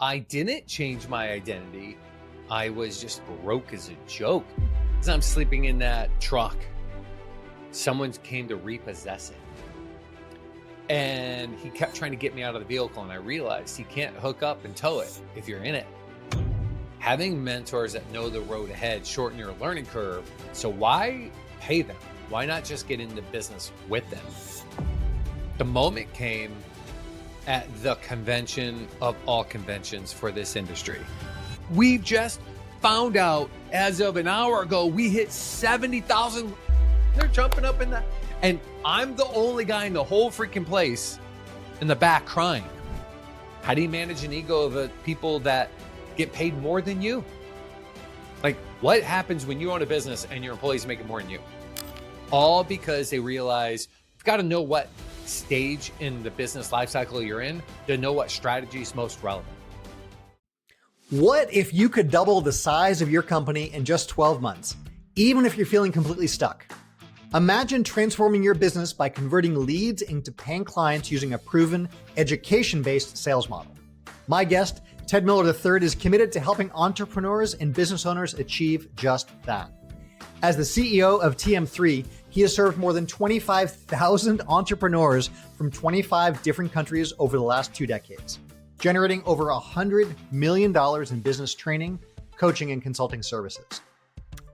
I didn't change my identity. I was just broke as a joke. As I'm sleeping in that truck, someone came to repossess it. And he kept trying to get me out of the vehicle, and I realized he can't hook up and tow it if you're in it. Having mentors that know the road ahead shorten your learning curve. So why pay them? Why not just get into business with them? The moment came at the convention of all conventions for this industry. We just found out as of an hour ago, we hit 70,000. They're jumping up in that. And I'm the only guy in the whole freaking place in the back crying. How do you manage an ego of the people that get paid more than you? Like, what happens when you own a business and your employees making more than you? All because they realize you've got to know what stage in the business life cycle you're in to know what strategy is most relevant. What if you could double the size of your company in just 12 months, even if you're feeling completely stuck? Imagine transforming your business by converting leads into paying clients using a proven education-based sales model. My guest, Ted Miller III, is committed to helping entrepreneurs and business owners achieve just that. As the CEO of TM3, he has served more than 25,000 entrepreneurs from 25 different countries over the last 2 decades, generating over $100 million in business training, coaching, and consulting services.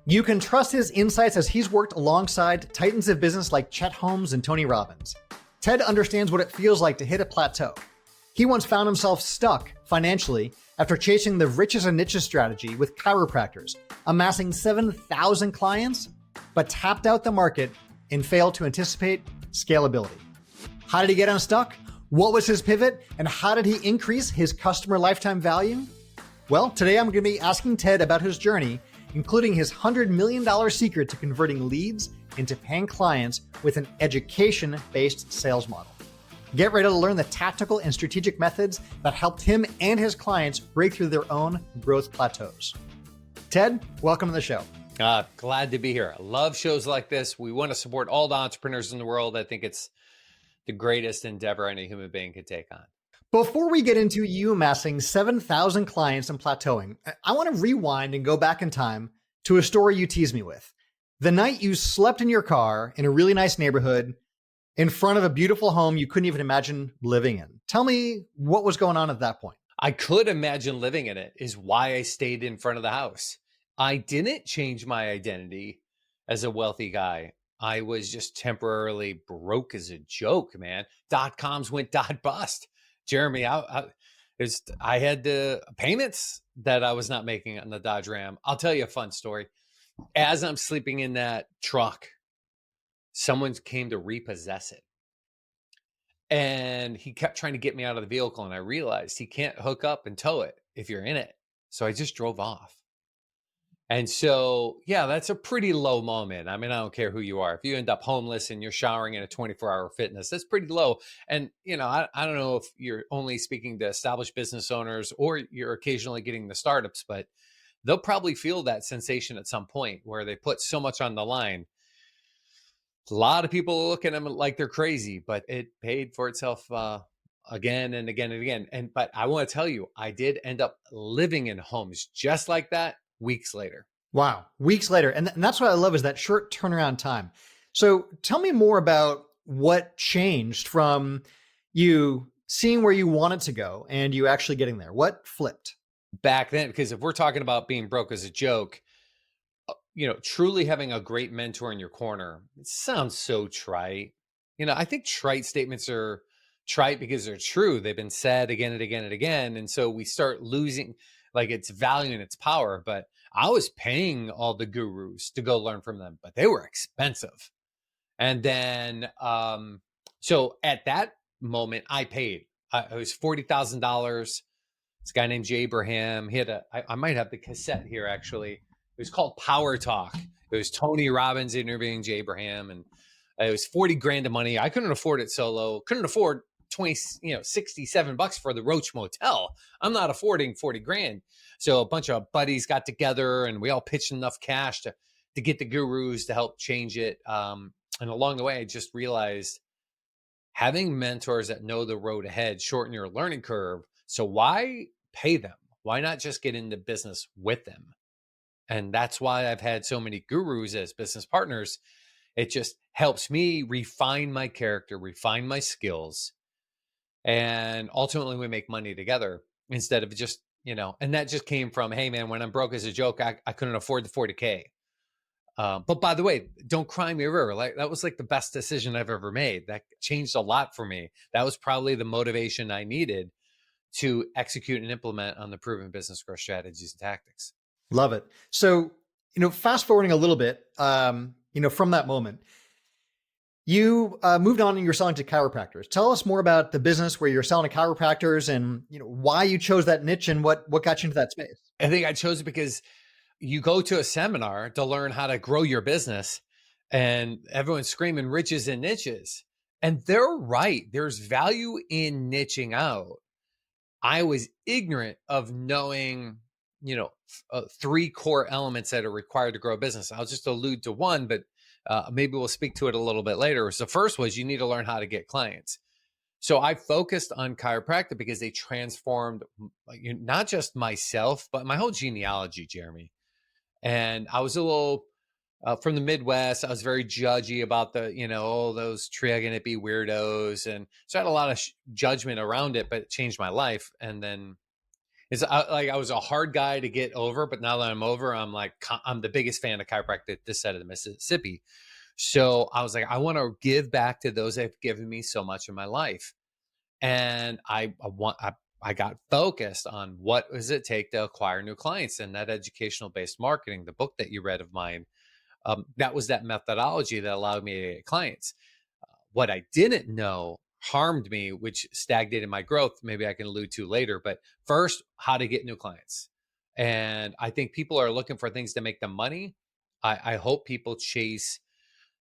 You can trust his insights as he's worked alongside titans of business like Chet Holmes and Tony Robbins. Ted understands what it feels like to hit a plateau. He once found himself stuck financially after chasing the riches and niches strategy with chiropractors, amassing 7,000 clients, but tapped out the market and failed to anticipate scalability. How did he get unstuck? What was his pivot? And how did he increase his customer lifetime value? Well, today I'm going to be asking Ted about his journey, including his $100 million secret to converting leads into paying clients with an education-based sales model. Get ready to learn the tactical and strategic methods that helped him and his clients break through their own growth plateaus. Ted, welcome to the show. Glad to be here. I love shows like this. We want to support all the entrepreneurs in the world. I think it's the greatest endeavor any human being could take on. Before we get into you amassing 7,000 clients and plateauing, I want to rewind and go back in time to a story you teased me with. The night you slept in your car in a really nice neighborhood in front of a beautiful home you couldn't even imagine living in. Tell me what was going on at that point. I could imagine living in it is why I stayed in front of the house. I didn't change my identity as a wealthy guy. I was just temporarily broke as a joke, man. .coms went bust. Jeremy, I had the payments that I was not making on the Dodge Ram. I'll tell you a fun story. As I'm sleeping in that truck, someone came to repossess it. And he kept trying to get me out of the vehicle, and I realized he can't hook up and tow it if you're in it. So I just drove off. And so, yeah, that's a pretty low moment. I mean, I don't care who you are. If you end up homeless and you're showering in a 24-hour fitness, that's pretty low. And, you know, I don't know if you're only speaking to established business owners or you're occasionally getting the startups, but they'll probably feel that sensation at some point where they put so much on the line. A lot of people are looking at them like they're crazy, but it paid for itself again and again and again. But I want to tell you, I did end up living in homes just like that weeks later. Wow. Weeks later. And that's what I love is that short turnaround time. So tell me more about what changed from you seeing where you wanted to go and you actually getting there. What flipped? Back then, because if we're talking about being broke as a joke, you know, truly having a great mentor in your corner, it sounds so trite. You know, I think trite statements are trite because they're true. They've been said again and again and again. And so we start losing like its value and its power. But I was paying all the gurus to go learn from them, but they were expensive. And then, so at that moment I paid, it was $40,000. This guy named Jay Abraham, he had I might have the cassette here actually. It was called Power Talk. It was Tony Robbins interviewing Jay Abraham, and it was 40 grand of money. I couldn't afford it solo. Couldn't afford $67 for the Roach Motel. I'm not affording 40 grand. So a bunch of buddies got together and we all pitched enough cash to get the gurus to help change it. And along the way, I just realized having mentors that know the road ahead shorten your learning curve. So why pay them? Why not just get into business with them? And that's why I've had so many gurus as business partners. It just helps me refine my character, refine my skills, and ultimately we make money together instead of just, and that just came from, hey man, when I'm broke as a joke, I couldn't afford the 40K. But by the way, don't cry me a river. Like that was like the best decision I've ever made. That changed a lot for me. That was probably the motivation I needed to execute and implement on the proven business growth strategies and tactics. Love it. So, fast forwarding a little bit, from that moment, you moved on and you're selling to chiropractors. Tell us more about the business where you're selling to chiropractors and why you chose that niche and what got you into that space. I think I chose it because you go to a seminar to learn how to grow your business and everyone's screaming riches and niches. And they're right. There's value in niching out. I was ignorant of knowing, three core elements that are required to grow a business. I'll just allude to one, but maybe we'll speak to it a little bit later. So the first was you need to learn how to get clients. So I focused on chiropractic because they transformed not just myself, but my whole genealogy, Jeremy. And I was a little from the Midwest. I was very judgy about those triggering hippie weirdos. And so I had a lot of judgment around it, but it changed my life. And then I was a hard guy to get over, but now that I'm over, I'm the biggest fan of chiropractic this side of the Mississippi. So I was like, I want to give back to those that have given me so much in my life. And I got focused on what does it take to acquire new clients, and that educational based marketing, the book that you read of mine, that was that methodology that allowed me to get clients. What I didn't know harmed me, which stagnated my growth. Maybe I can allude to later, but first, how to get new clients. And I think people are looking for things to make them money. I hope people chase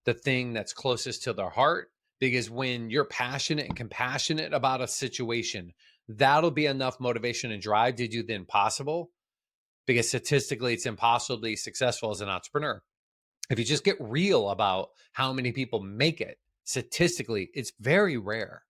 the thing that's closest to their heart, because when you're passionate and compassionate about a situation, that'll be enough motivation and drive to do the impossible, because statistically it's impossible to be successful as an entrepreneur. If you just get real about how many people make it, statistically it's very rare,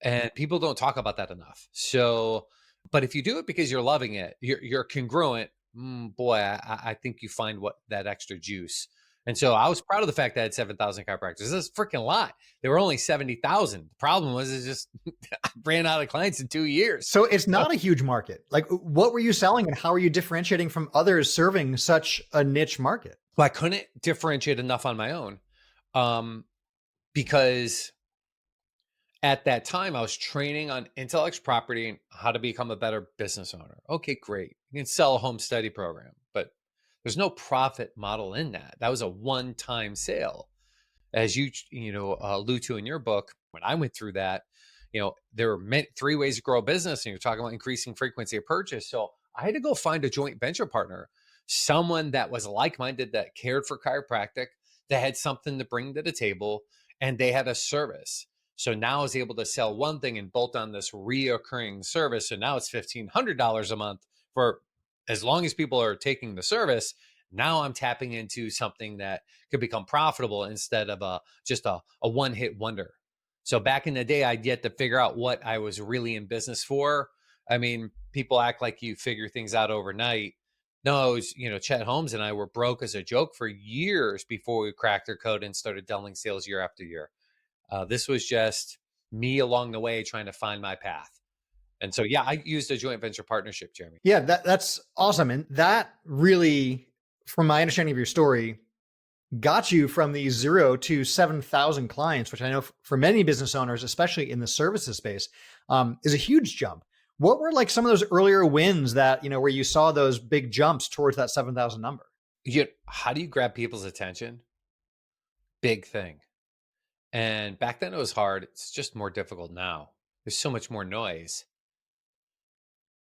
and people don't talk about that enough. So, but if you do it because you're loving it, you're congruent, boy, I think you find what that extra juice. And so I was proud of the fact that I had 7,000 chiropractors. That's a freaking lot. There were only 70,000. The problem was it just I ran out of clients in 2 years. So it's not a huge market. Like, what were you selling and how are you differentiating from others serving such a niche market? Well, I couldn't differentiate enough on my own, because at that time I was training on intellectual property and how to become a better business owner. Okay, great. You can sell a home study program, but there's no profit model in that. That was a one-time sale. As you allude to in your book, when I went through that, there were three ways to grow a business, and you're talking about increasing frequency of purchase. So I had to go find a joint venture partner, someone that was like-minded, that cared for chiropractic, that had something to bring to the table, and they had a service. So now I was able to sell one thing and bolt on this reoccurring service. So now it's $1,500 a month for as long as people are taking the service. Now I'm tapping into something that could become profitable instead of just a one-hit wonder. So back in the day, I'd yet to figure out what I was really in business for. I mean, people act like you figure things out overnight. No, it was, Chet Holmes and I were broke as a joke for years before we cracked our code and started doubling sales year after year. This was just me along the way trying to find my path. And so, yeah, I used a joint venture partnership, Jeremy. Yeah, that's awesome. And that really, from my understanding of your story, got you from the 0 to 7,000 clients, which I know for many business owners, especially in the services space, is a huge jump. What were like some of those earlier wins that, where you saw those big jumps towards that 7,000 number? How do you grab people's attention? Big thing. And back then it was hard. It's just more difficult now. There's so much more noise.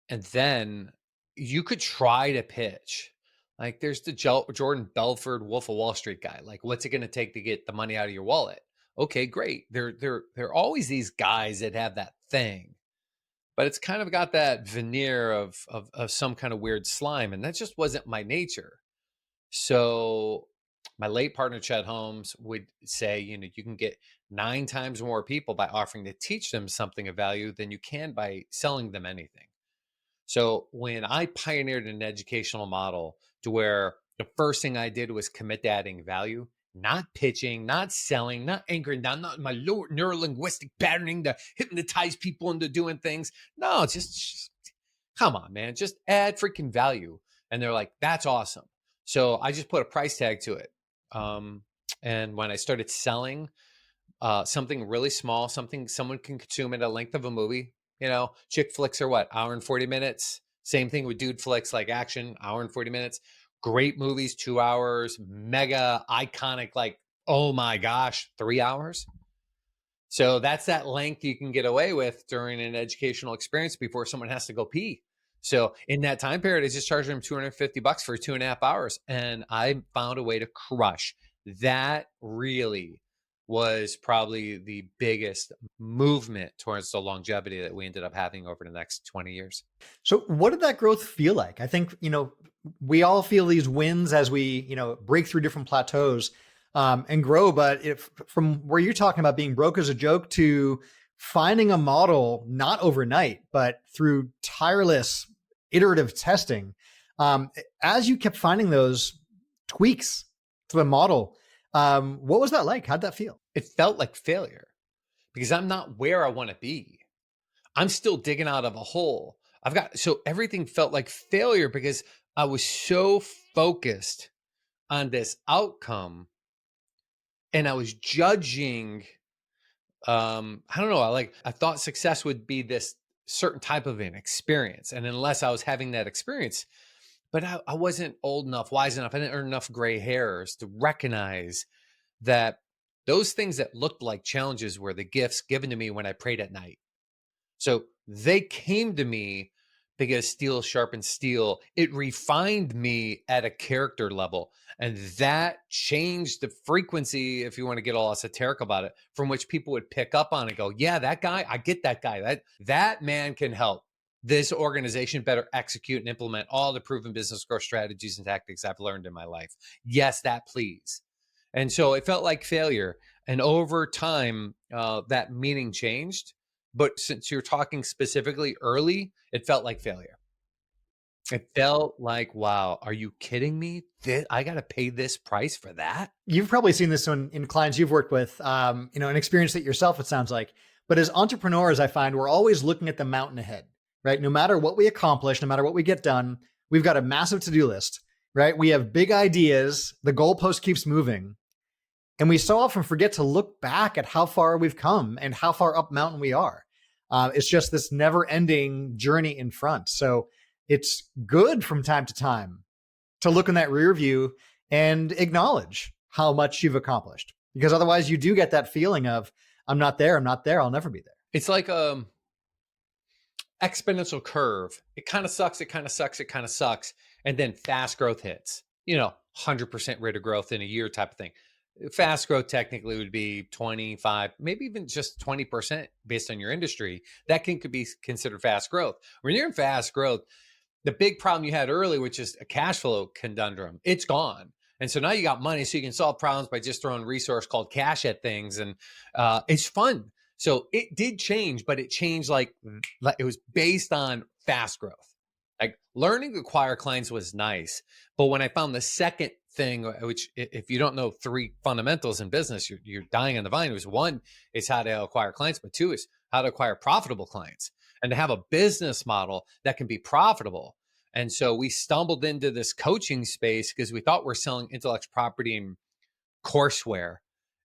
And then you could try to pitch. Like there's the Jordan Belford Wolf of Wall Street guy. Like, what's it going to take to get the money out of your wallet? Okay, great. There are always these guys that have that thing, but it's kind of got that veneer of some kind of weird slime, and that just wasn't my nature. So my late partner, Chet Holmes, would say, you can get 9 times more people by offering to teach them something of value than you can by selling them anything. So when I pioneered an educational model to where the first thing I did was commit to adding value, not pitching, not selling, not anchoring down, not my lower neurolinguistic patterning to hypnotize people into doing things. No, just come on, man, just add freaking value. And they're like, that's awesome. So I just put a price tag to it. Um, and when I started selling something really small, something someone can consume at a length of a movie. Chick flicks are what, hour and 40 minutes. Same thing with dude flicks like action, hour and 40 minutes. Great movies, 2 hours, mega iconic, like, oh my gosh, 3 hours. So that's that length you can get away with during an educational experience before someone has to go pee. So in that time period, I just charged them $250 for 2.5 hours. And I found a way to crush. That really was probably the biggest movement towards the longevity that we ended up having over the next 20 years. So what did that growth feel like? I think, we all feel these wins as we, break through different plateaus and grow. But if from where you're talking about being broke as a joke to finding a model, not overnight, but through tireless iterative testing, as you kept finding those tweaks to the model, what was that like? How'd that feel? It felt like failure because I'm not where I want to be. I'm still digging out of a hole. So everything felt like failure because I was so focused on this outcome and I was judging. I don't know. I thought success would be this certain type of an experience. And unless I was having that experience, but I wasn't old enough, wise enough, I didn't earn enough gray hairs to recognize that those things that looked like challenges were the gifts given to me when I prayed at night. So they came to me because steel sharpens steel. It refined me at a character level. And that changed the frequency, if you want to get all esoteric about it, from which people would pick up on and go, yeah, that guy, I get that guy. That man can help this organization better execute and implement all the proven business growth strategies and tactics I've learned in my life. Yes, that please. And so it felt like failure. And over time, that meaning changed. But since you're talking specifically early, it felt like failure. It felt like, wow, are you kidding me? I got to pay this price for that? You've probably seen this in clients you've worked with, and experienced it yourself, it sounds like. But as entrepreneurs, I find we're always looking at the mountain ahead, right? No matter what we accomplish, no matter what we get done, we've got a massive to-do list, right? We have big ideas. The goalpost keeps moving. And we so often forget to look back at how far we've come and how far up mountain we are. It's just this never-ending journey in front. So it's good from time to time to look in that rear view and acknowledge how much you've accomplished, because otherwise you do get that feeling of, I'm not there, I'll never be there. It's like exponential curve. It kind of sucks, it kind of sucks, it kind of sucks. And then fast growth hits, 100% rate of growth in a year type of thing. Fast growth technically would be 25, maybe even just 20% based on your industry. That could be considered fast growth. When you're in fast growth, the big problem you had early, which is a cash flow conundrum, it's gone. And so now you got money, so you can solve problems by just throwing a resource called cash at things. And it's fun. So it did change, but it changed like it was based on fast growth. Like learning to acquire clients was nice. But when I found the second thing, which if you don't know three fundamentals in business, you're dying on the vine, was one is how to acquire clients, but two is how to acquire profitable clients and to have a business model that can be profitable. And so we stumbled into this coaching space because we thought we're selling intellectual property and courseware.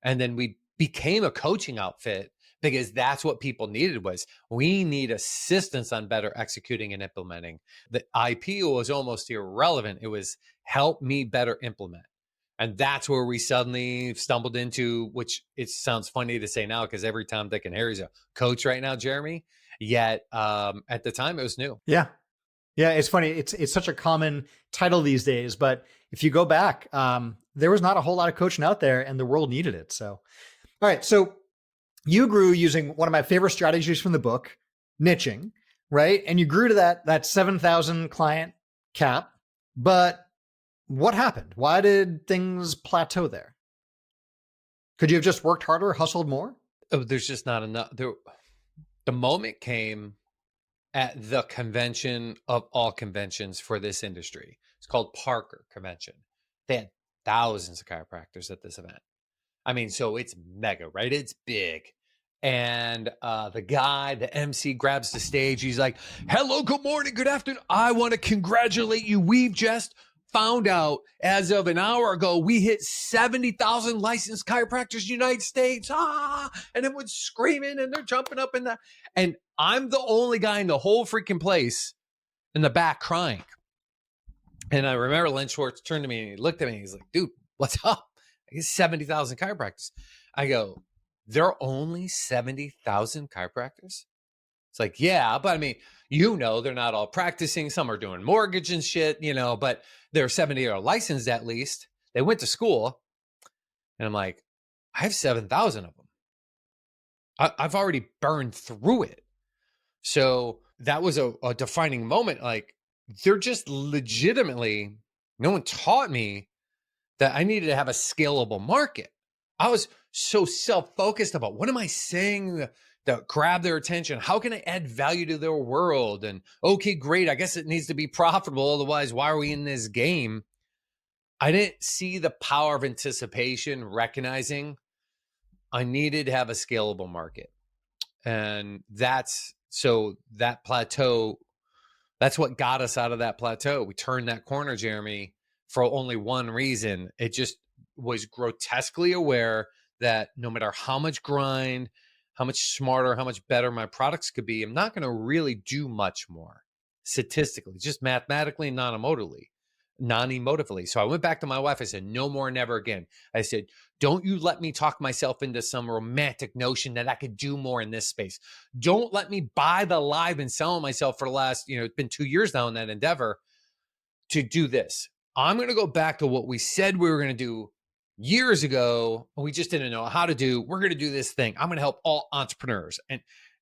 And then we became a coaching outfit because that's what people needed. Was we need assistance on better executing and implementing. The IP was almost irrelevant. It was help me better implement. And that's where we suddenly stumbled into, which it sounds funny to say now because every Tom, Dick, and Harry's a coach right now, Jeremy. Yet at the time it was new. Yeah. Yeah, it's funny. It's such a common title these days, but if you go back, there was not a whole lot of coaching out there and the world needed it. So, all right. So you grew using one of my favorite strategies from the book, niching, right? And you grew to that 7,000 client cap, but what happened? Why did things plateau there? Could you have just worked harder, hustled more? Oh, there's just not enough. The moment came at the convention of all conventions for this industry. It's called Parker Convention. They had thousands of chiropractors at this event. I mean, so it's mega, right? It's big. And the MC grabs the stage. He's like, hello, good morning, good afternoon. I want to congratulate you. We've just found out as of an hour ago, we hit 70,000 licensed chiropractors in the United States. And everyone's screaming and they're jumping up in that. And I'm the only guy in the whole freaking place in the back crying. And I remember Len Schwartz turned to me and he looked at me and he's like, dude, what's up? I get 70,000 chiropractors. I go, there are only 70,000 chiropractors? It's like, yeah, but I mean, they're not all practicing. Some are doing mortgage and shit, but there are 70 are licensed at least. They went to school. And I'm like, I have 7,000 of them. I've already burned through it. So that was a defining moment. Like, they're just legitimately, no one taught me that I needed to have a scalable market. I was so self-focused about what am I saying that grab their attention? How can I add value to their world? And okay, great. I guess it needs to be profitable. Otherwise, why are we in this game? I didn't see the power of anticipation, recognizing I needed to have a scalable market. And that plateau, that's what got us out of that plateau. We turned that corner, Jeremy, for only one reason. It just was grotesquely aware that no matter how much grind, how much smarter, how much better my products could be, I'm not going to really do much more statistically, just mathematically, non-emotively. So I went back to my wife. I said, no more, never again. I said, don't you let me talk myself into some romantic notion that I could do more in this space. Don't let me buy the lie I've been selling myself for the last, it's been 2 years now in that endeavor to do this. I'm going to go back to what we said we were going to do years ago. We just didn't know how to do. We're going to do this thing. I'm going to help all entrepreneurs.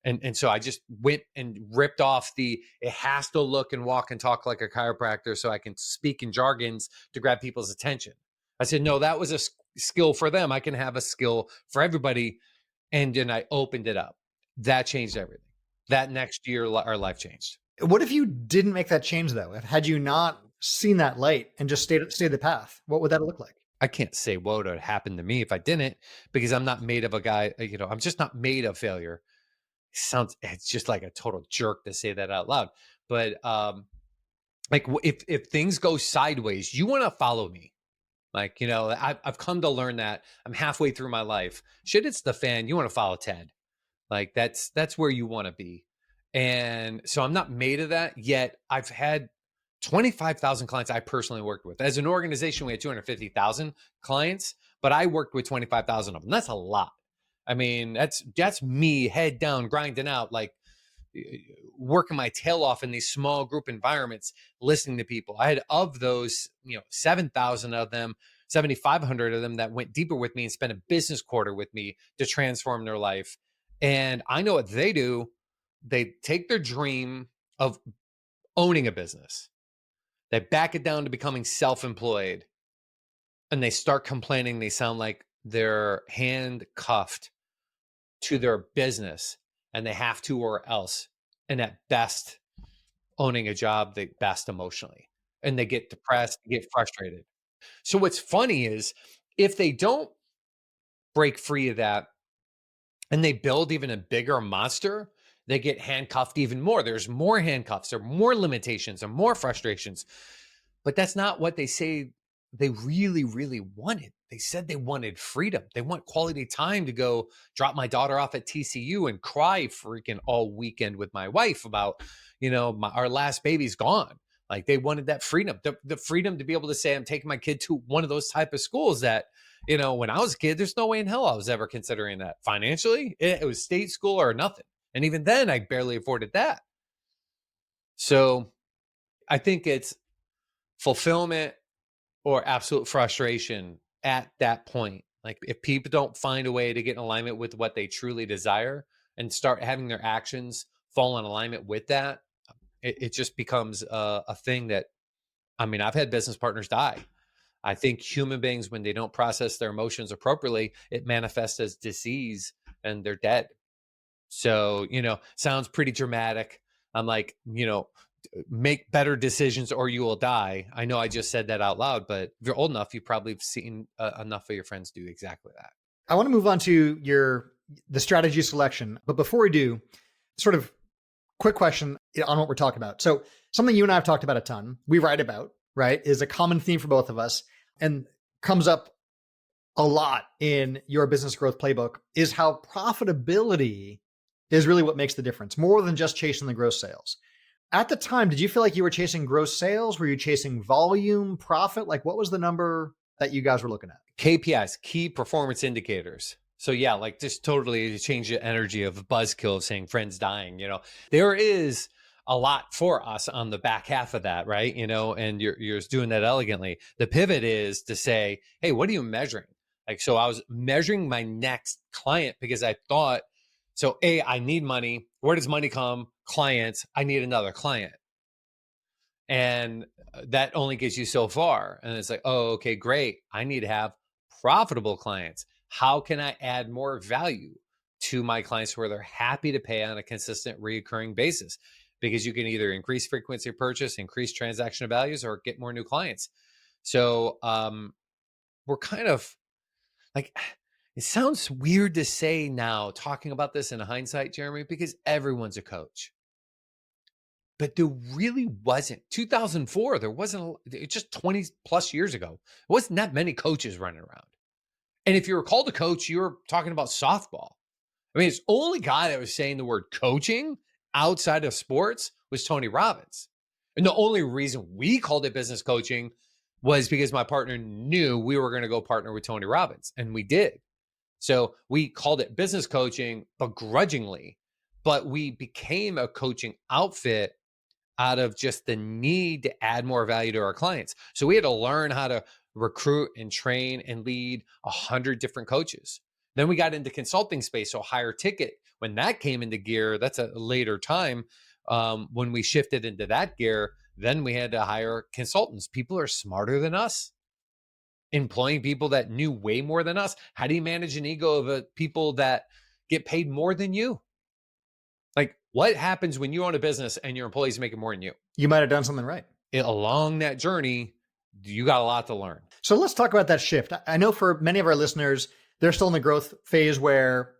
And so I just went and ripped off it has to look and walk and talk like a chiropractor so I can speak in jargons to grab people's attention. I said, no, that was a skill for them. I can have a skill for everybody. And then I opened it up. That changed everything. That next year, our life changed. What if you didn't make that change though? Had you not seen that light and just stayed the path, what would that look like? I can't say what would happen to me if I didn't, because I'm not made of a guy, I'm just not made of failure. It's just like a total jerk to say that out loud. But like if things go sideways, you want to follow me. Like, I've come to learn that. I'm halfway through my life. Shit, it's the fan. You want to follow Ted. Like that's where you want to be. And so I'm not made of that yet. I've had 25,000 clients I personally worked with. As an organization, we had 250,000 clients, but I worked with 25,000 of them. That's a lot. I mean, that's me head down, grinding out, like working my tail off in these small group environments, listening to people. I had of those, 7,000 of them, 7,500 of them that went deeper with me and spent a business quarter with me to transform their life. And I know what they do. They take their dream of owning a business, they back it down to becoming self-employed, and they start complaining. They sound like they're handcuffed to their business and they have to, or else. And at best, owning a job, they best emotionally, and they get depressed, get frustrated. So what's funny is if they don't break free of that and they build even a bigger monster, they get handcuffed even more. There's more handcuffs, there are more limitations and more frustrations. But that's not what they say they really, really wanted. They said they wanted freedom. They want quality time to go drop my daughter off at TCU and cry freaking all weekend with my wife about, our last baby's gone. Like they wanted that freedom, the freedom to be able to say, I'm taking my kid to one of those type of schools that, when I was a kid, there's no way in hell I was ever considering that financially. It was state school or nothing. And even then I barely afforded that. So I think it's fulfillment or absolute frustration at that point. Like if people don't find a way to get in alignment with what they truly desire and start having their actions fall in alignment with that, it just becomes a thing that, I've had business partners die. I think human beings, when they don't process their emotions appropriately, it manifests as disease and they're dead. So, sounds pretty dramatic, I'm like, make better decisions or you will die. I know I just said that out loud, but if you're old enough, you've probably seen enough of your friends do exactly that. I want to move on to the strategy selection. But before we do, sort of quick question on what we're talking about. So something you and I have talked about a ton, we write about, right, is a common theme for both of us and comes up a lot in your business growth playbook is how profitability is really what makes the difference, more than just chasing the gross sales. At the time, did you feel like you were chasing gross sales? Were you chasing volume, profit? Like what was the number that you guys were looking at? KPIs, key performance indicators. So yeah, like just totally change the energy of buzzkill of saying friends dying. There is a lot for us on the back half of that, right? And you're doing that elegantly. The pivot is to say, hey, what are you measuring? Like, so I was measuring my next client because I thought, so I need money. Where does money come? Clients. I need another client. And that only gets you so far. And it's like, oh, okay, great. I need to have profitable clients. How can I add more value to my clients where they're happy to pay on a consistent reoccurring basis? Because you can either increase frequency of purchase, increase transaction values, or get more new clients. So we're kind of like, it sounds weird to say now, talking about this in hindsight, Jeremy, because everyone's a coach. But there really wasn't. 2004, there wasn't, it's just 20 plus years ago. It wasn't that many coaches running around. And if you were called a coach, you were talking about softball. I mean, it's the only guy that was saying the word coaching outside of sports was Tony Robbins. And the only reason we called it business coaching was because my partner knew we were going to go partner with Tony Robbins. And we did. So we called it business coaching begrudgingly, but we became a coaching outfit out of just the need to add more value to our clients. So we had to learn how to recruit and train and lead 100 different coaches. Then we got into consulting space, so higher ticket. When that came into gear, that's a later time. When we shifted into that gear, then we had to hire consultants. People are smarter than us, employing people that knew way more than us. How do you manage an ego of people that get paid more than you? Like, what happens when you own a business and your employees making more than you? You might have done something right. Along that journey, you got a lot to learn. So let's talk about that shift. I know for many of our listeners, they're still in the growth phase where,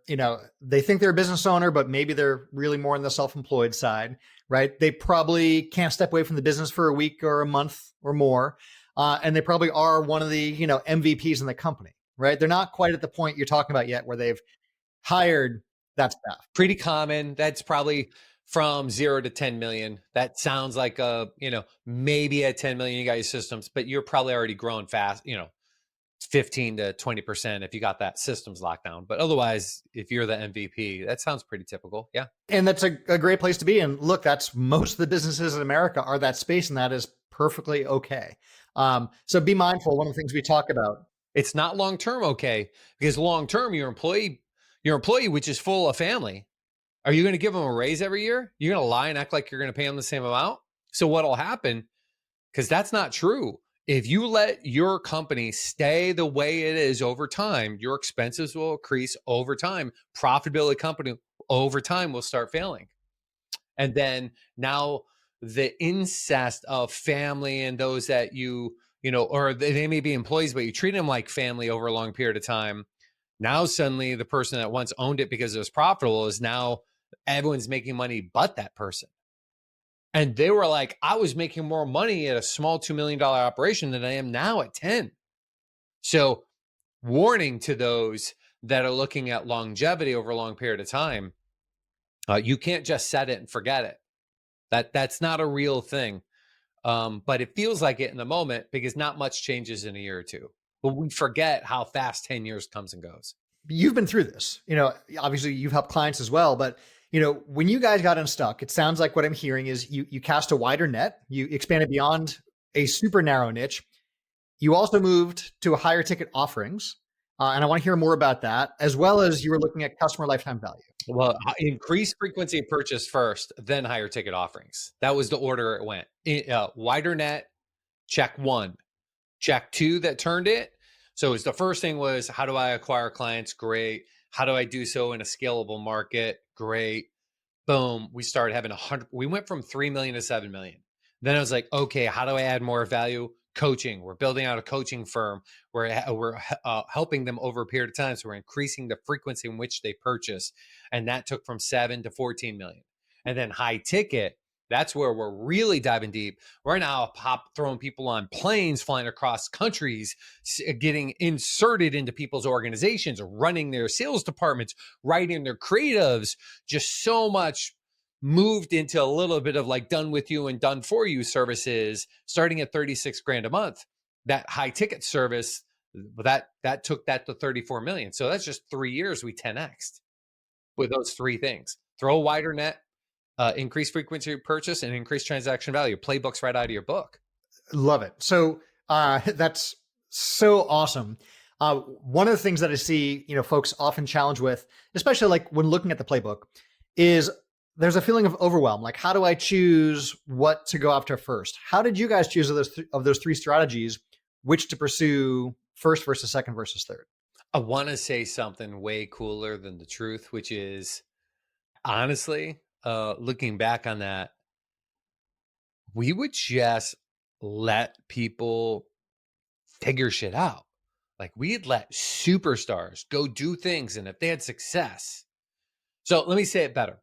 they think they're a business owner, but maybe they're really more on the self-employed side, right? They probably can't step away from the business for a week or a month or more. And they probably are one of the, MVPs in the company, right? They're not quite at the point you're talking about yet where they've hired that staff. Pretty common. That's probably from 0 to 10 million. That sounds like maybe at 10 million, you got your systems, but you're probably already growing fast, 15 to 20% if you got that systems locked down. But otherwise, if you're the MVP, that sounds pretty typical. Yeah. And that's a great place to be. And look, that's most of the businesses in America are that space, and that is perfectly okay. So be mindful. One of the things we talk about. It's not long-term okay, because long-term, your employee, which is full of family, are you going to give them a raise every year? You're going to lie and act like you're going to pay them the same amount? So what'll happen, because that's not true. If you let your company stay the way it is over time, your expenses will increase over time. Profitability company over time will start failing. And then now the incest of family and those that or they may be employees, but you treat them like family over a long period of time. Now suddenly the person that once owned it because it was profitable is now everyone's making money but that person. And they were like, I was making more money at a small $2 million operation than I am now at 10. So warning to those that are looking at longevity over a long period of time, you can't just set it and forget it. That's not a real thing. But it feels like it in the moment because not much changes in a year or two. But we forget how fast 10 years comes and goes. You've been through this, obviously you've helped clients as well, but when you guys got unstuck, it sounds like what I'm hearing is you cast a wider net, you expanded beyond a super narrow niche. You also moved to higher ticket offerings. And I want to hear more about that, as well as you were looking at customer lifetime value. Well, increase frequency of purchase first, then higher ticket offerings. That was the order it went. Wider net, check 1. Check 2 that turned it. So the first thing was, how do I acquire clients? Great. How do I do so in a scalable market? Great. boom, we started having 100. We went from 3 million to 7 million. Then I was like, okay, how do I add more value? Coaching. We're building out a coaching firm. We're helping them over a period of time. So we're increasing the frequency in which they purchase. And that took from 7 to 14 million. And then high ticket, that's where we're really diving deep. We're now throwing people on planes, flying across countries, getting inserted into people's organizations, running their sales departments, writing their creatives, just so much moved into a little bit of like done with you and done for you services, starting at 36 grand a month. That high ticket service, that took that to 34 million. So that's just 3 years we 10x'd with those three things. Throw a wider net, increase frequency of purchase, and increase transaction value. Playbooks right out of your book. Love it. So that's so awesome. One of the things that I see, folks often challenge with, especially like when looking at the playbook, is there's a feeling of overwhelm. Like, how do I choose what to go after first? How did you guys choose of those three strategies, which to pursue first versus second versus third? I want to say something way cooler than the truth, which is honestly, looking back on that, we would just let people figure shit out. Like we'd let superstars go do things. And if they had success, so let me say it better.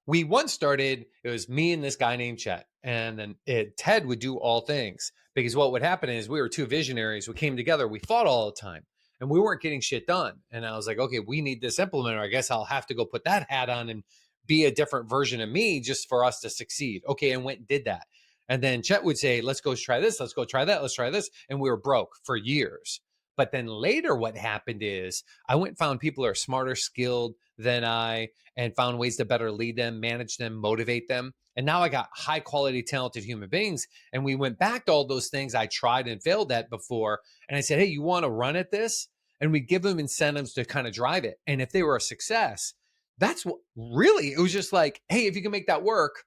We once started, it was me and this guy named Chet. And then Ted would do all things because what would happen is we were two visionaries. We came together, we fought all the time and we weren't getting shit done. And I was like, okay, we need this implementer. I guess I'll have to go put that hat on and be a different version of me just for us to succeed. Okay, and went and did that. And then Chet would say, let's go try this. Let's go try that. Let's try this. And we were broke for years. But then later what happened is I went and found people who are smarter, skilled than I, and found ways to better lead them, manage them, motivate them. And now I got high quality, talented human beings. And we went back to all those things I tried and failed at before. And I said, hey, you want to run at this? And we give them incentives to kind of drive it. And if they were a success, that's what really, it was just like, hey, if you can make that work,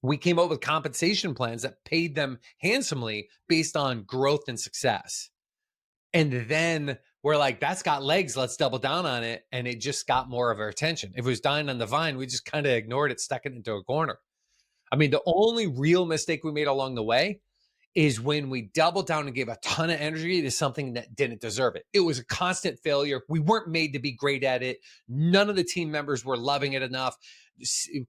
we came up with compensation plans that paid them handsomely based on growth and success. And then we're like, that's got legs. Let's double down on it. And it just got more of our attention. If it was dying on the vine, we just kind of ignored it, stuck it into a corner. I mean, the only real mistake we made along the way is when we doubled down and gave a ton of energy to something that didn't deserve it. It was a constant failure. We weren't made to be great at it. None of the team members were loving it enough.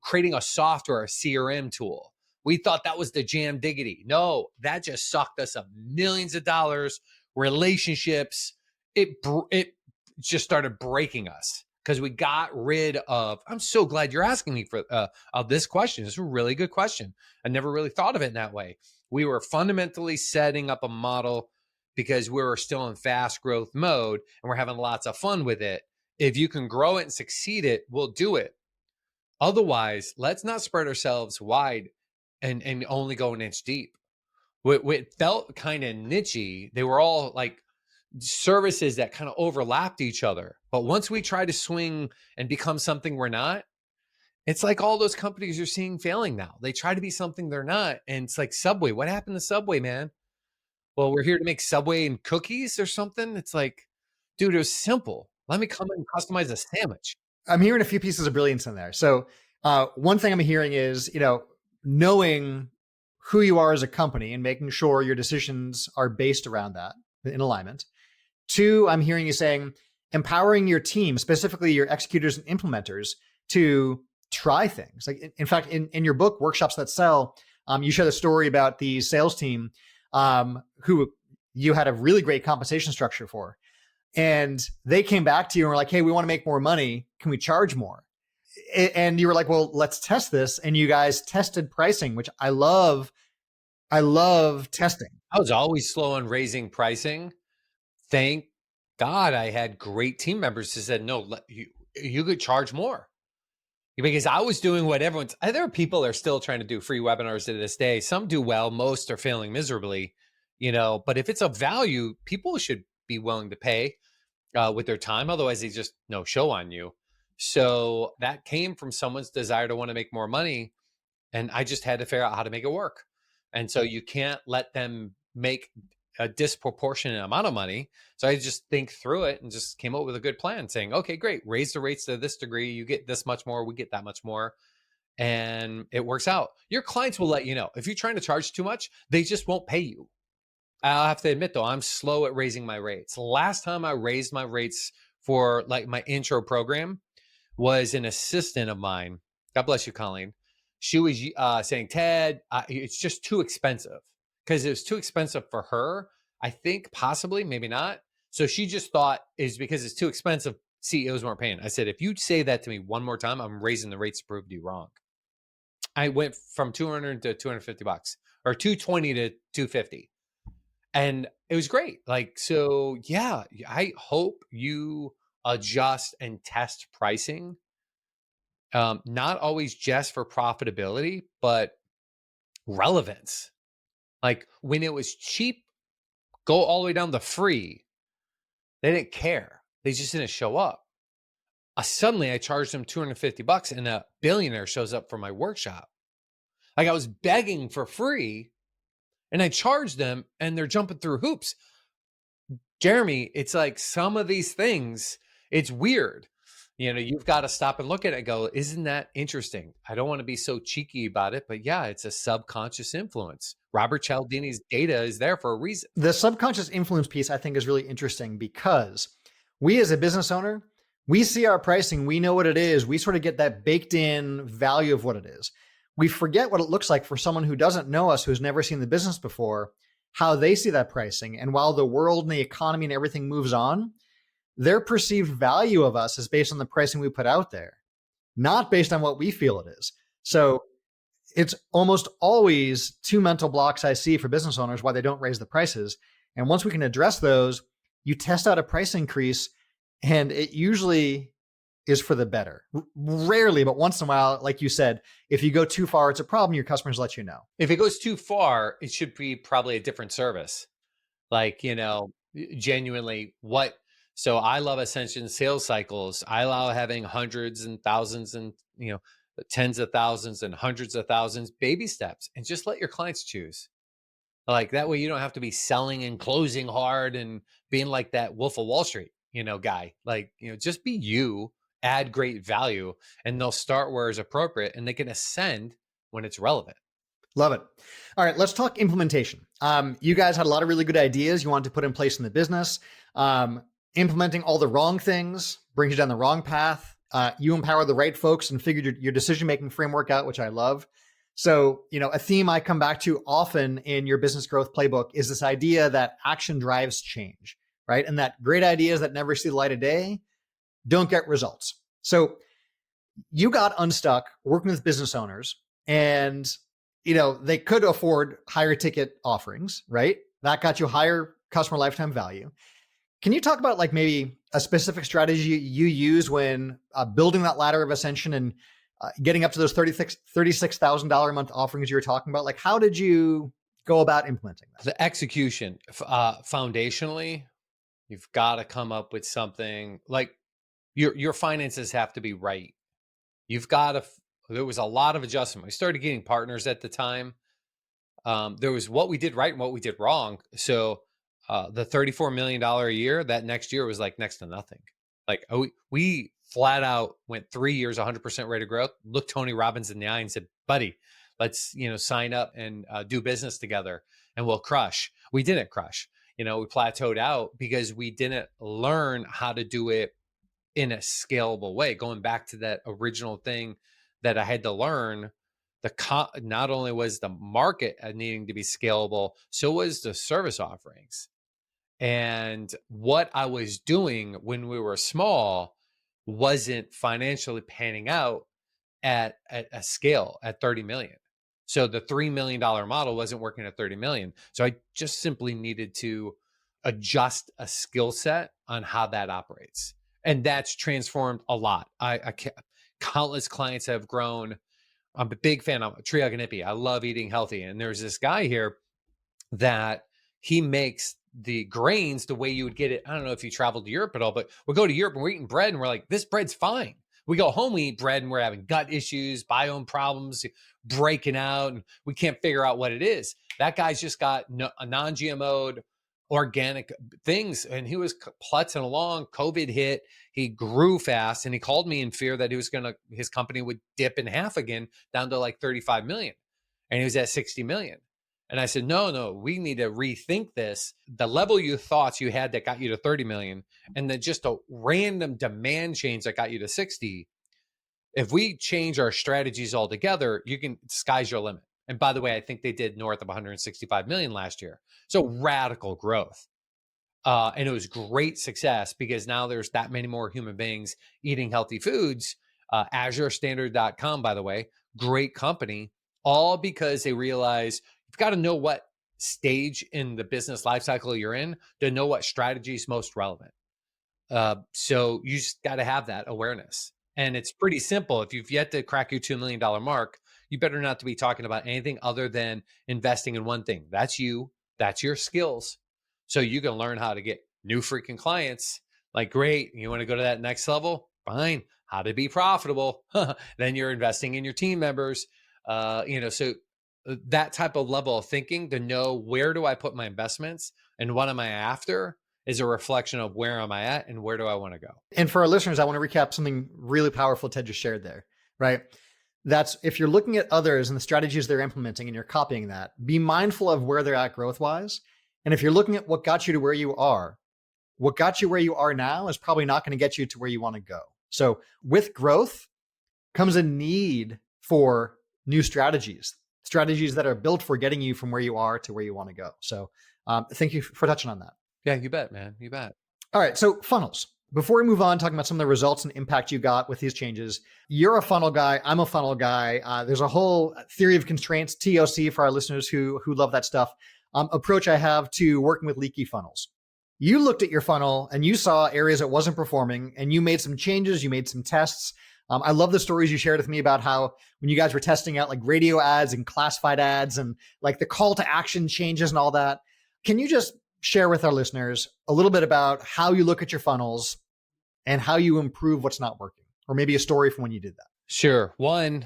Creating a software, a CRM tool, we thought that was the jam diggity. No, that just sucked us up millions of dollars, relationships. It just started breaking us because we got rid of. I'm so glad you're asking me for of this question. It's a really good question. I never really thought of it in that way. We were fundamentally setting up a model because we were still in fast growth mode and we're having lots of fun with it. If you can grow it and succeed it, we'll do it. Otherwise, let's not spread ourselves wide and only go an inch deep. It felt kind of nichey. They were all like services that kind of overlapped each other. But once we try to swing and become something we're not, it's like all those companies you're seeing failing now. They try to be something they're not. And it's like Subway. What happened to Subway, man? Well, we're here to make Subway and cookies or something. It's like, dude, it was simple. Let me come and customize a sandwich. I'm hearing a few pieces of brilliance in there. So one thing I'm hearing is, knowing who you are as a company and making sure your decisions are based around that in alignment. Two, I'm hearing you saying empowering your team, specifically your executors and implementers, to try things. Like in fact, in your book, Workshops That Sell, you share the story about the sales team who you had a really great compensation structure for. And they came back to you and were like, hey, we want to make more money. Can we charge more? And you were like, well, let's test this. And you guys tested pricing, which I love. I love testing. I was always slow on raising pricing. Thank God I had great team members who said, no, you could charge more. Because I was doing what there are people that are still trying to do free webinars to this day. Some do well, most are failing miserably, but if it's of value, people should be willing to pay with their time. Otherwise they just no show on you. So that came from someone's desire to want to make more money. And I just had to figure out how to make it work. And so you can't let them make a disproportionate amount of money. So I just think through it and just came up with a good plan saying, okay, great. Raise the rates to this degree. You get this much more. We get that much more. and it works out. Your clients will let you know. If you're trying to charge too much, they just won't pay you. I'll have to admit, though, I'm slow at raising my rates. Last time I raised my rates for like my intro program was an assistant of mine. God bless you, Colleen. She was saying, Ted, it's just too expensive, because it was too expensive for her. I think possibly, maybe not. So she just thought is because it's too expensive, CEOs weren't paying. I said, if you say that to me one more time, I'm raising the rates to prove you wrong. I went from 200 to 250 bucks, or 220 to 250. And it was great. Like, so yeah, I hope you adjust and test pricing. Not always just for profitability, but relevance. Like when it was cheap, go all the way down to free. They didn't care. They just didn't show up. Suddenly I charged them 250 bucks and a billionaire shows up for my workshop. Like I was begging for free and I charged them and they're jumping through hoops. Jeremy, it's like some of these things, it's weird. You've got to stop and look at it and go, isn't that interesting? I don't want to be so cheeky about it, but yeah, it's a subconscious influence. Robert Cialdini's data is there for a reason. The subconscious influence piece, I think, is really interesting because we as a business owner, we see our pricing, we know what it is. We sort of get that baked in value of what it is. We forget what it looks like for someone who doesn't know us, who's never seen the business before, how they see that pricing. And while the world and the economy and everything moves on, their perceived value of us is based on the pricing we put out there, not based on what we feel it is. So it's almost always two mental blocks I see for business owners why they don't raise the prices. And once we can address those, you test out a price increase and it usually is for the better. Rarely, but once in a while, like you said, if you go too far, it's a problem. Your customers let you know. If it goes too far, it should be probably a different service. Like, genuinely so I love Ascension sales cycles. I allow having hundreds and thousands and, tens of thousands and hundreds of thousands, baby steps, and just let your clients choose. Like that way you don't have to be selling and closing hard and being like that Wolf of Wall Street, guy. Like, just be you, add great value, and they'll start where is appropriate and they can ascend when it's relevant. Love it. All right, let's talk implementation. You guys had a lot of really good ideas you wanted to put in place in the business. Implementing all the wrong things brings you down the wrong path. You empower the right folks and figured your decision-making framework out, which I love. So, a theme I come back to often in your business growth playbook is this idea that action drives change, right? And that great ideas that never see the light of day don't get results. So you got unstuck working with business owners and, they could afford higher ticket offerings, right? That got you higher customer lifetime value. Can you talk about like maybe a specific strategy you use when building that ladder of ascension and getting up to those $36,000 a month offerings you were talking about? Like, how did you go about implementing that? The execution, foundationally, you've got to come up with something like your finances have to be right. You've got to, there was a lot of adjustment. We started getting partners at the time. There was what we did right and what we did wrong. So the $34 million a year, that next year was like next to nothing. Like we flat out went 3 years, 100% rate of growth, looked Tony Robbins in the eye and said, buddy, let's, sign up and do business together and we'll crush. We didn't crush, we plateaued out because we didn't learn how to do it in a scalable way. Going back to that original thing that I had to learn, not only was the market needing to be scalable, so was the service offerings. And what I was doing when we were small wasn't financially panning out at a scale at 30 million. So the $3 million model wasn't working at 30 million. So I just simply needed to adjust a skill set on how that operates. And that's transformed a lot. Countless clients have grown. I'm a big fan of Tree Hug and Hippie. I love eating healthy. And there's this guy here that he makes the grains the way you would get it. I don't know if you traveled to Europe at all, but we'll go to Europe and we're eating bread and we're like, this bread's fine. We go home, we eat bread and we're having gut issues, biome problems, breaking out, and we can't figure out what it is. That guy's just got a non-GMO'd, organic things. And he was plutzing along. COVID hit. He grew fast, and he called me in fear that his company would dip in half again down to like 35 million. And he was at 60 million. And I said, no, we need to rethink this. The level you thought you had that got you to 30 million, and then just a random demand change that got you to 60. If we change our strategies altogether, sky's your limit. And by the way, I think they did north of 165 million last year. So radical growth. And it was great success because now there's that many more human beings eating healthy foods. AzureStandard.com, by the way, great company, all because they realize you've got to know what stage in the business life cycle you're in to know what strategy is most relevant. So you just got to have that awareness. And it's pretty simple. If you've yet to crack your $2 million mark, you better not to be talking about anything other than investing in one thing. That's you. That's your skills. So you can learn how to get new freaking clients. Like, great. You want to go to that next level? Fine. How to be profitable. Then you're investing in your team members. So that type of level of thinking to know, where do I put my investments and what am I after, is a reflection of where am I at and where do I want to go. And for our listeners, I want to recap something really powerful Ted just shared there, right? That's, if you're looking at others and the strategies they're implementing and you're copying that, be mindful of where they're at growth-wise. And if you're looking at what got you to where you are, what got you where you are now is probably not going to get you to where you want to go. So with growth comes a need for new strategies that are built for getting you from where you are to where you want to go. So thank you for touching on that. Yeah, you bet, man. You bet. All right. So funnels. Before we move on, talking about some of the results and impact you got with these changes, you're a funnel guy. I'm a funnel guy. There's a whole theory of constraints, TOC, for our listeners who love that stuff, approach I have to working with leaky funnels. You looked at your funnel and you saw areas that wasn't performing and you made some changes. You made some tests. I love the stories you shared with me about how when you guys were testing out like radio ads and classified ads and like the call to action changes and all that. Can you just share with our listeners a little bit about how you look at your funnels and how you improve what's not working, or maybe a story from when you did that? Sure. One,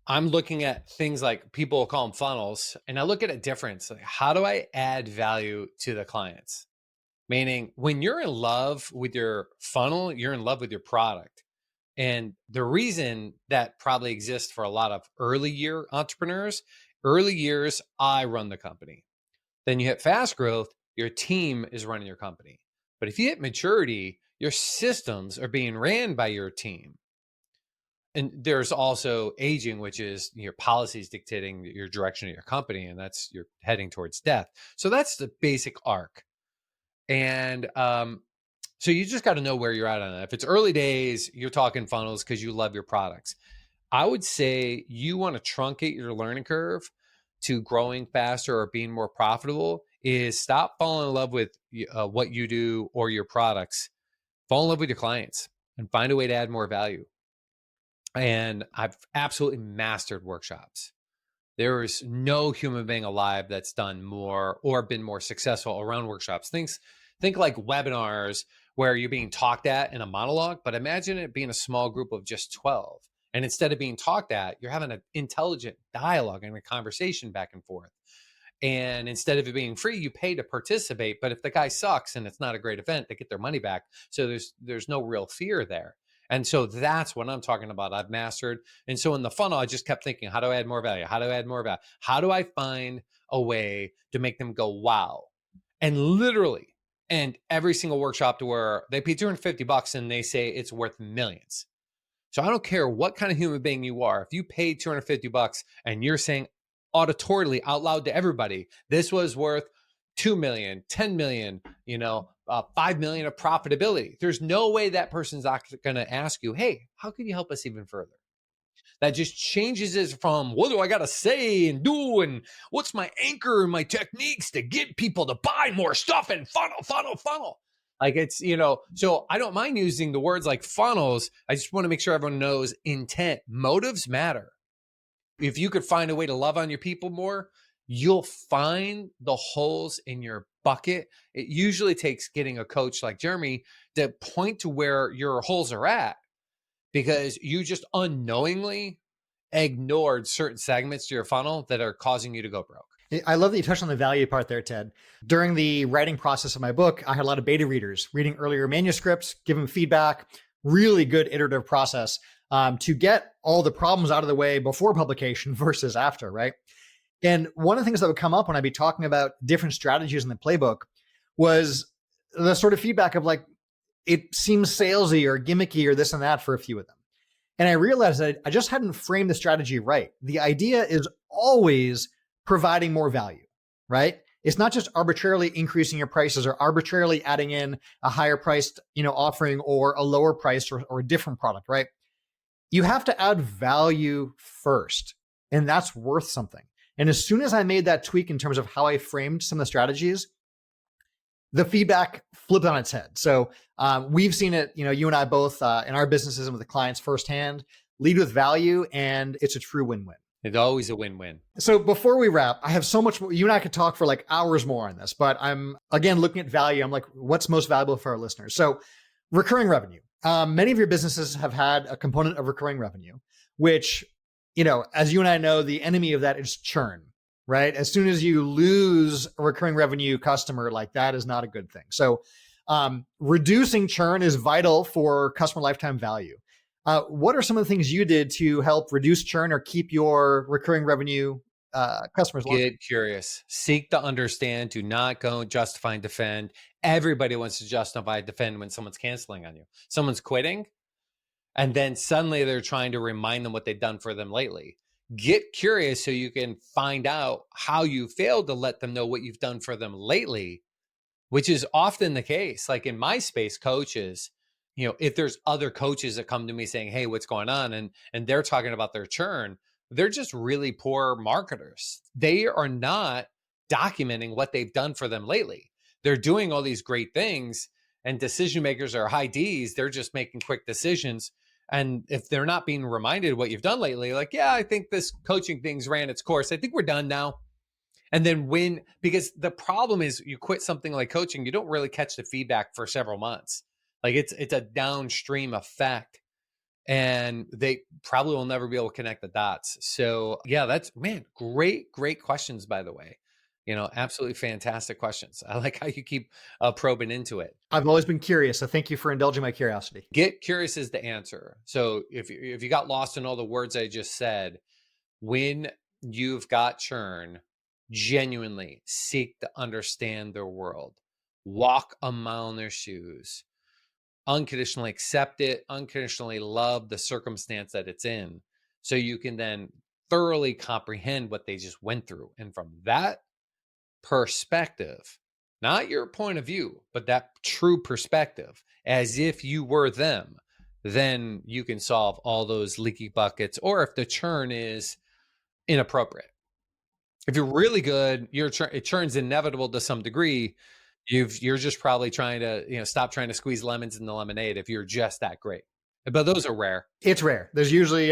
I'm looking at things like, people call them funnels, and I look at a difference. Like, how do I add value to the clients? Meaning, when you're in love with your funnel, you're in love with your product. And the reason that probably exists for a lot of early year entrepreneurs, early years, I run the company. Then you hit fast growth, your team is running your company. But if you hit maturity, your systems are being ran by your team. And there's also aging, which is your policies dictating your direction of your company, and that's you're heading towards death. So that's the basic arc. And so you just got to know where you're at on that. If it's early days, you're talking funnels because you love your products. I would say you want to truncate your learning curve to growing faster or being more profitable. Is stop falling in love with what you do or your products. Fall in love with your clients and find a way to add more value. And I've absolutely mastered workshops. There is no human being alive that's done more or been more successful around workshops. Think like webinars where you're being talked at in a monologue, but imagine it being a small group of just 12. And instead of being talked at, you're having an intelligent dialogue and a conversation back and forth. And instead of it being free, you pay to participate. But if the guy sucks and it's not a great event, they get their money back. So there's no real fear there. And so that's what I'm talking about. I've mastered. And so in the funnel, I just kept thinking, how do I add more value? How do I add more value? How do I find a way to make them go, wow? And literally, and every single workshop to where they pay $250 and they say it's worth millions. So I don't care what kind of human being you are. If you paid $250 and you're saying auditorily out loud to everybody, this was worth 2 million, 10 million, 5 million of profitability. There's no way that person's going to ask you, hey, how can you help us even further? That just changes it from what do I got to say and do and what's my anchor and my techniques to get people to buy more stuff and funnel. Like it's, so I don't mind using the words like funnels. I just want to make sure everyone knows intent. Motives matter. If you could find a way to love on your people more, you'll find the holes in your bucket. It usually takes getting a coach like Jeremy to point to where your holes are at, because you just unknowingly ignored certain segments to your funnel that are causing you to go broke. I love that you touched on the value part there, Ted. During the writing process of my book, I had a lot of beta readers reading earlier manuscripts, giving feedback, really good iterative process to get all the problems out of the way before publication versus after, right? And one of the things that would come up when I'd be talking about different strategies in the playbook was the sort of feedback of like, it seems salesy or gimmicky or this and that for a few of them. And I realized that I just hadn't framed the strategy right. The idea is always providing more value, right? It's not just arbitrarily increasing your prices or arbitrarily adding in a higher priced, offering or a lower price or a different product, right? You have to add value first, and that's worth something. And as soon as I made that tweak in terms of how I framed some of the strategies, the feedback flipped on its head. So we've seen it, you and I both in our businesses and with the clients firsthand, lead with value, and it's a true win-win. It's always a win-win. So before we wrap, I have so much more. You and I could talk for like hours more on this, but I'm again looking at value. I'm like, what's most valuable for our listeners? So recurring revenue. Many of your businesses have had a component of recurring revenue, which, as you and I know, the enemy of that is churn, right? As soon as you lose a recurring revenue customer, like that is not a good thing. So reducing churn is vital for customer lifetime value. What are some of the things you did to help reduce churn or keep your recurring revenue customers long? Get curious. Seek to understand. Do not go justify and defend. Everybody wants to justify and defend when someone's canceling on you. Someone's quitting, and then suddenly they're trying to remind them what they've done for them lately. Get curious so you can find out how you failed to let them know what you've done for them lately, which is often the case. Like in my space, coaches, if there's other coaches that come to me saying, hey, what's going on? And they're talking about their churn, they're just really poor marketers. They are not documenting what they've done for them lately. They're doing all these great things, and decision makers are high Ds. They're just making quick decisions. And if they're not being reminded what you've done lately, like, yeah, I think this coaching thing's ran its course. I think we're done now. And then because the problem is you quit something like coaching, you don't really catch the feedback for several months. Like it's a downstream effect, and they probably will never be able to connect the dots. So yeah, great questions, by the way. Absolutely fantastic questions. I like how you keep probing into it. I've always been curious, so thank you for indulging my curiosity. Get curious is the answer. So if you got lost in all the words I just said, when you've got churn, genuinely seek to understand their world, walk a mile in their shoes, unconditionally accept it, unconditionally love the circumstance that it's in, so you can then thoroughly comprehend what they just went through. And from that perspective, not your point of view, but that true perspective, as if you were them, then you can solve all those leaky buckets. Or if the churn is inappropriate, if you're really good, it churn's inevitable to some degree. You're just probably trying to, stop trying to squeeze lemons in the lemonade if you're just that great. But those are rare. It's rare. There's usually,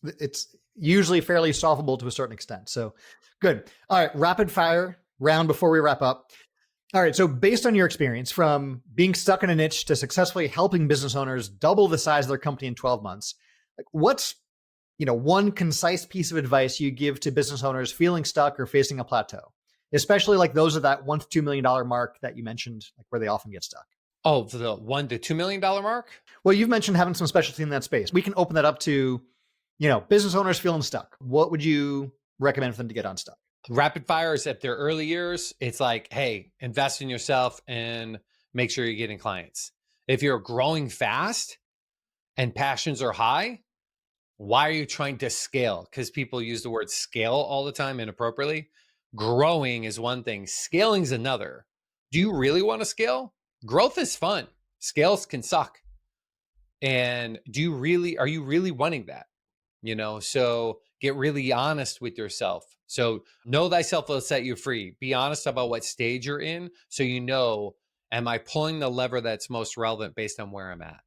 it's usually fairly solvable to a certain extent. So good. All right. Rapid fire round before we wrap up. All right. So based on your experience from being stuck in a niche to successfully helping business owners double the size of their company in 12 months, like what's, one concise piece of advice you give to business owners feeling stuck or facing a plateau, especially like those at that $1 to $2 million mark that you mentioned, like where they often get stuck? Oh, for the $1 to $2 million mark? Well, you've mentioned having some specialty in that space. We can open that up to, business owners feeling stuck. What would you recommend for them to get unstuck? Rapid fire is at their early years. It's like, hey, invest in yourself and make sure you're getting clients. If you're growing fast and passions are high, why are you trying to scale? Because people use the word scale all the time inappropriately. Growing is one thing. Scaling is another. Do you really want to scale? Growth is fun. Scales can suck. And are you really wanting that? So get really honest with yourself. So know thyself will set you free. Be honest about what stage you're in. So am I pulling the lever that's most relevant based on where I'm at?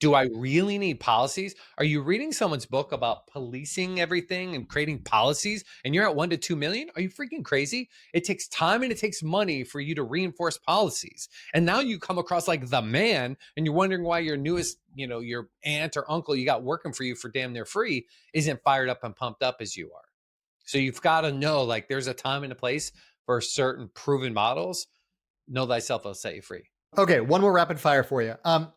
Do I really need policies? Are you reading someone's book about policing everything and creating policies and you're at $1 to $2 million? Are you freaking crazy? It takes time and it takes money for you to reinforce policies. And now you come across like the man and you're wondering why your newest, your aunt or uncle you got working for you for damn near free isn't fired up and pumped up as you are. So you've got to know, like, there's a time and a place for certain proven models. Know thyself will set you free. Okay, one more rapid fire for you. All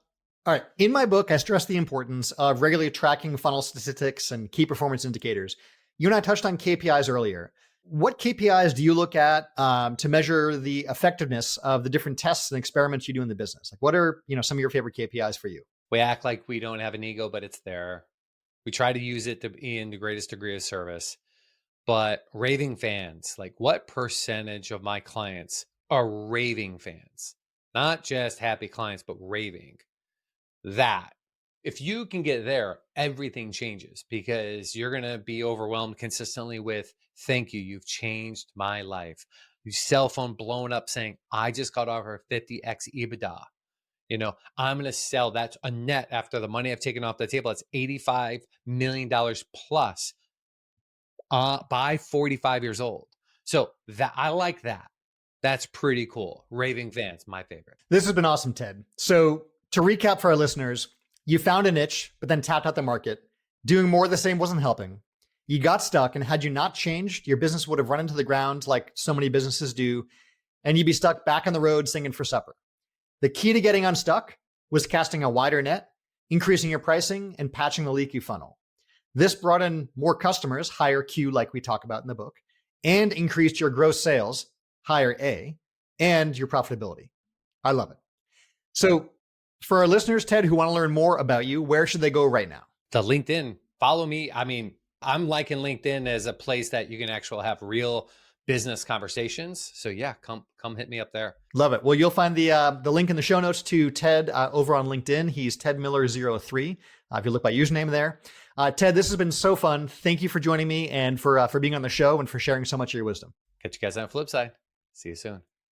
right. In my book, I stress the importance of regularly tracking funnel statistics and key performance indicators. You and I touched on KPIs earlier. What KPIs do you look at to measure the effectiveness of the different tests and experiments you do in the business? Like, what are some of your favorite KPIs for you? We act like we don't have an ego, but it's there. We try to use it in the greatest degree of service. But raving fans, like, what percentage of my clients are raving fans? Not just happy clients, but raving. That, if you can get there, everything changes, because you're going to be overwhelmed consistently with, thank you, you've changed my life. Your cell phone blowing up saying, I just got offered 50x EBITDA. I'm going to sell. That's a net after the money I've taken off the table. It's $85 million plus by 45 years old. So that, I like that. That's pretty cool. Raving fans, my favorite. This has been awesome, Ted. So to recap for our listeners, you found a niche, but then tapped out the market. Doing more of the same wasn't helping. You got stuck, and had you not changed, your business would have run into the ground like so many businesses do, and you'd be stuck back on the road singing for supper. The key to getting unstuck was casting a wider net, increasing your pricing, and patching the leaky funnel. This brought in more customers, higher Q, like we talk about in the book, and increased your gross sales, higher A, and your profitability. I love it. So for our listeners, Ted, who want to learn more about you, where should they go right now? The LinkedIn. Follow me. I mean, I'm liking LinkedIn as a place that you can actually have real business conversations. So yeah, come hit me up there. Love it. Well, you'll find the link in the show notes to Ted over on LinkedIn. He's Ted Miller03. If you look by username there. Ted, this has been so fun. Thank you for joining me and for being on the show and for sharing so much of your wisdom. Catch you guys on the flip side. See you soon.